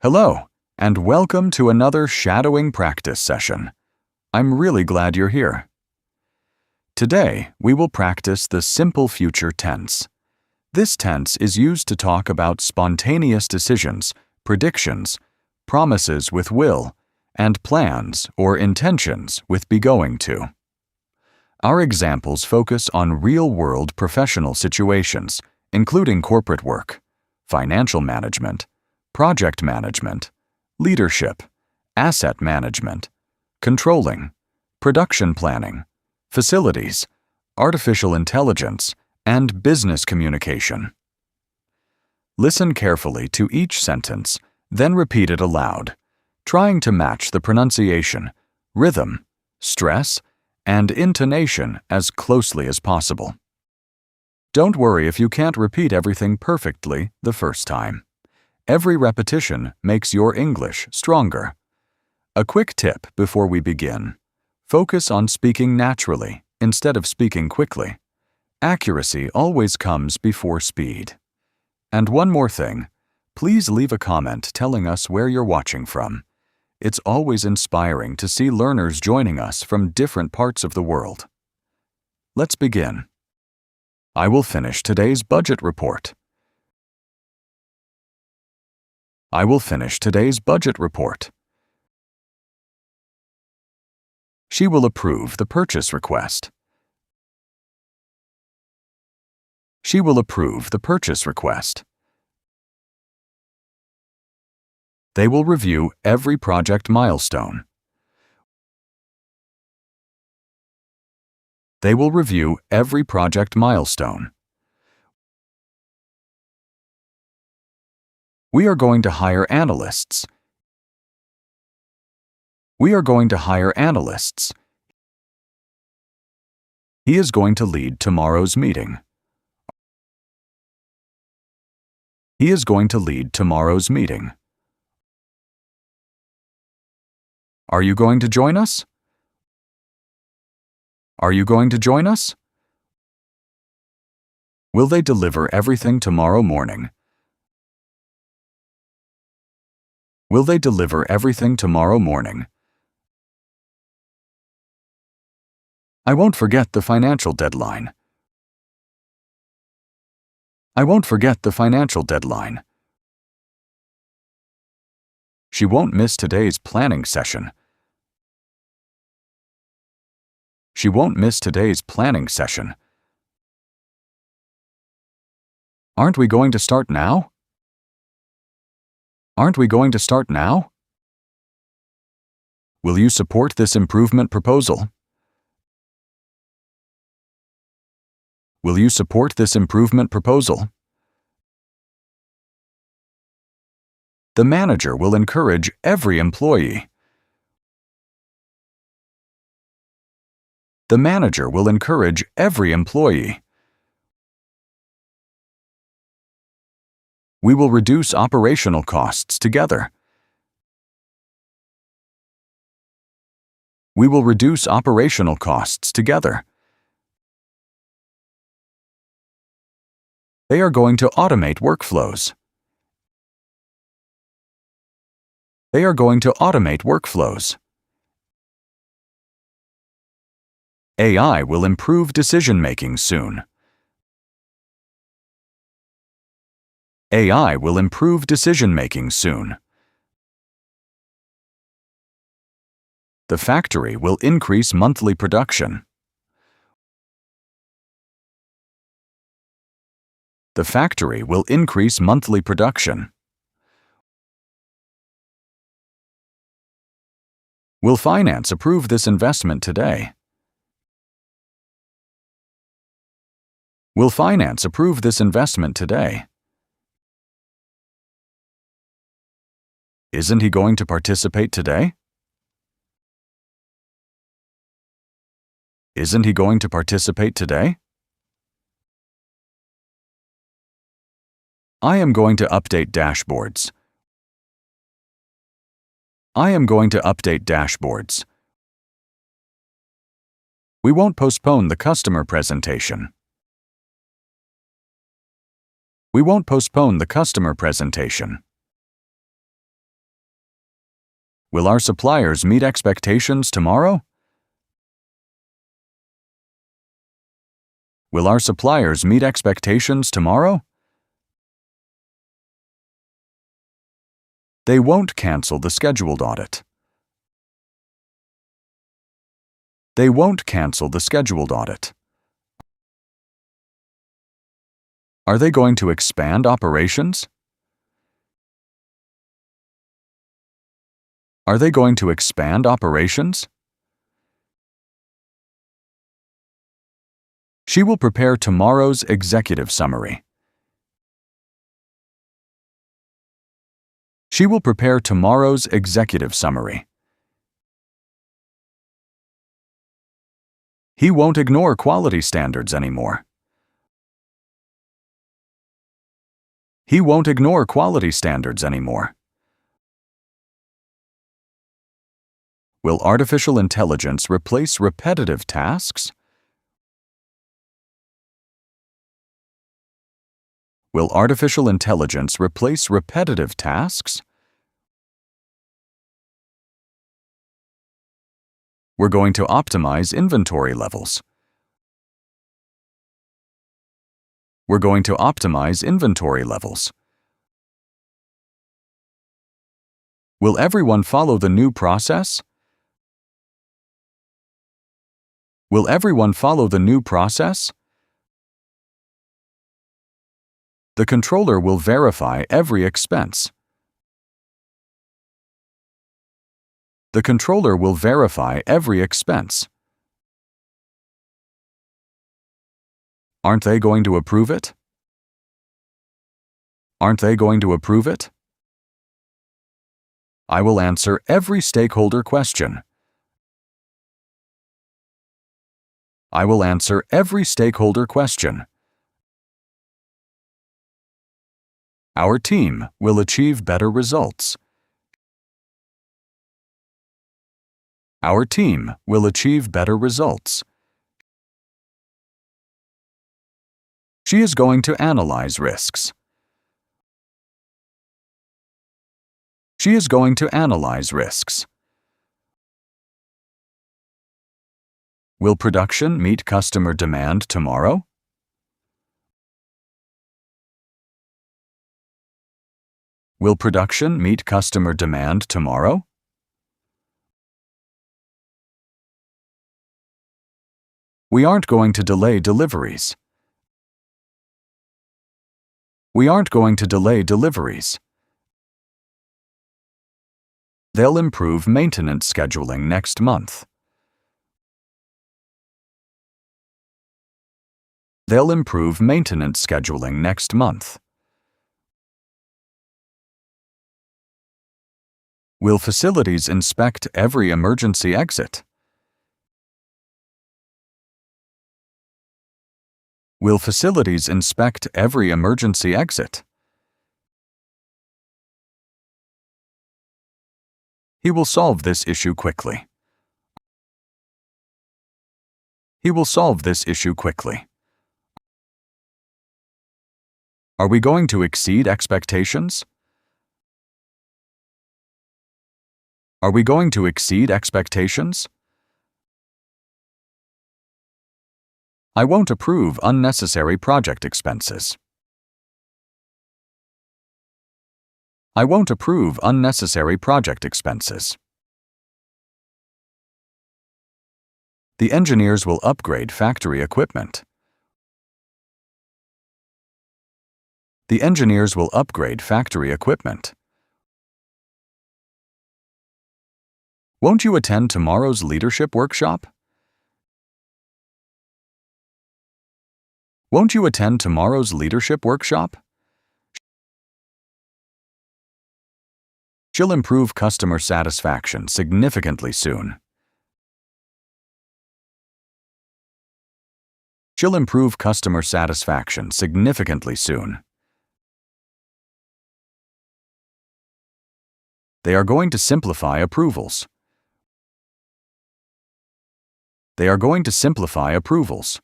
Hello, and welcome to another shadowing practice session. I'm really glad you're here. Today, we will practice the simple future tense. This tense is used to talk about spontaneous decisions, predictions, promises with will, and plans or intentions with be going to. Our examples focus on real-world professional situations, including corporate work, financial management, project management, leadership, asset management, controlling, production planning, facilities, artificial intelligence, and business communication. Listen carefully to each sentence, then repeat it aloud, trying to match the pronunciation, rhythm, stress, and intonation as closely as possible. Don't worry if you can't repeat everything perfectly the first time. Every repetition makes your English stronger. A quick tip before we begin. Focus on speaking naturally instead of speaking quickly. Accuracy always comes before speed. And one more thing, please leave a comment telling us where you're watching from. It's always inspiring to see learners joining us from different parts of the world. Let's begin. I will finish today's budget report. I will finish today's budget report. She will approve the purchase request. She will approve the purchase request. They will review every project milestone. They will review every project milestone. We are going to hire analysts. We are going to hire analysts. He is going to lead tomorrow's meeting. He is going to lead tomorrow's meeting. Are you going to join us? Are you going to join us? Will they deliver everything tomorrow morning? Will they deliver everything tomorrow morning? I won't forget the financial deadline. I won't forget the financial deadline. She won't miss today's planning session. She won't miss today's planning session. Aren't we going to start now? Aren't we going to start now? Will you support this improvement proposal? Will you support this improvement proposal? The manager will encourage every employee. The manager will encourage every employee. We will reduce operational costs together. We will reduce operational costs together. They are going to automate workflows. They are going to automate workflows. AI will improve decision-making soon. AI will improve decision-making soon. The factory will increase monthly production. The factory will increase monthly production. Will finance approve this investment today? Will finance approve this investment today? Isn't he going to participate today? Isn't he going to participate today? I am going to update dashboards. I am going to update dashboards. We won't postpone the customer presentation. We won't postpone the customer presentation. Will our suppliers meet expectations tomorrow? Will our suppliers meet expectations tomorrow? They won't cancel the scheduled audit. They won't cancel the scheduled audit. Are they going to expand operations? Are they going to expand operations? She will prepare tomorrow's executive summary. She will prepare tomorrow's executive summary. He won't ignore quality standards anymore. He won't ignore quality standards anymore. Will artificial intelligence replace repetitive tasks? Will artificial intelligence replace repetitive tasks? We're going to optimize inventory levels. We're going to optimize inventory levels. Will everyone follow the new process? Will everyone follow the new process? The controller will verify every expense. The controller will verify every expense. Aren't they going to approve it? Aren't they going to approve it? I will answer every stakeholder question. I will answer every stakeholder question. Our team will achieve better results. Our team will achieve better results. She is going to analyze risks. She is going to analyze risks. Will production meet customer demand tomorrow? Will production meet customer demand tomorrow? We aren't going to delay deliveries. We aren't going to delay deliveries. They'll improve maintenance scheduling next month. They'll improve maintenance scheduling next month. Will facilities inspect every emergency exit? Will facilities inspect every emergency exit? He will solve this issue quickly. He will solve this issue quickly. Are we going to exceed expectations? Are we going to exceed expectations? I won't approve unnecessary project expenses. I won't approve unnecessary project expenses. The engineers will upgrade factory equipment. The engineers will upgrade factory equipment. Won't you attend tomorrow's leadership workshop? Won't you attend tomorrow's leadership workshop? She'll improve customer satisfaction significantly soon. She'll improve customer satisfaction significantly soon. They are going to simplify approvals. They are going to simplify approvals.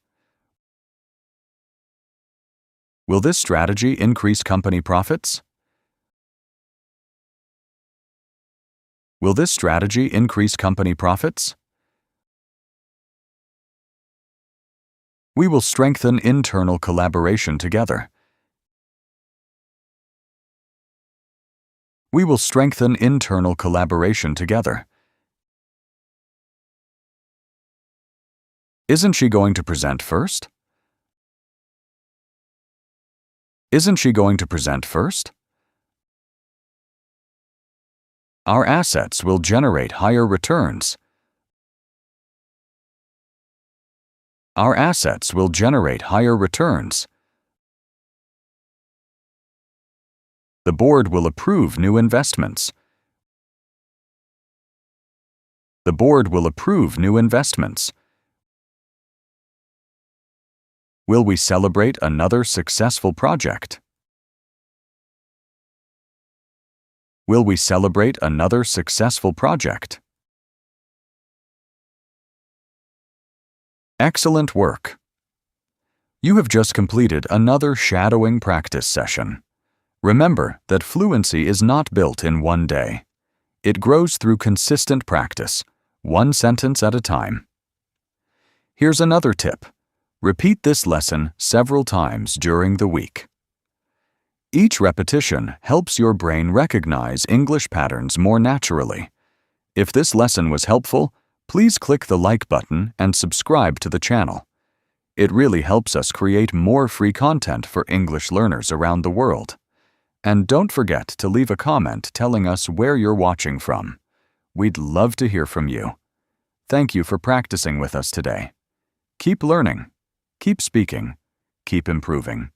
Will this strategy increase company profits? Will this strategy increase company profits? We will strengthen internal collaboration together. We will strengthen internal collaboration together. Isn't she going to present first? Isn't she going to present first? Our assets will generate higher returns. Our assets will generate higher returns. The board will approve new investments. The board will approve new investments. Will we celebrate another successful project? Will we celebrate another successful project? Excellent work! You have just completed another shadowing practice session. Remember that fluency is not built in one day. It grows through consistent practice, one sentence at a time. Here's another tip. Repeat this lesson several times during the week. Each repetition helps your brain recognize English patterns more naturally. If this lesson was helpful, please click the like button and subscribe to the channel. It really helps us create more free content for English learners around the world. And don't forget to leave a comment telling us where you're watching from. We'd love to hear from you. Thank you for practicing with us today. Keep learning, keep speaking, keep improving.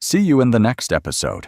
See you in the next episode.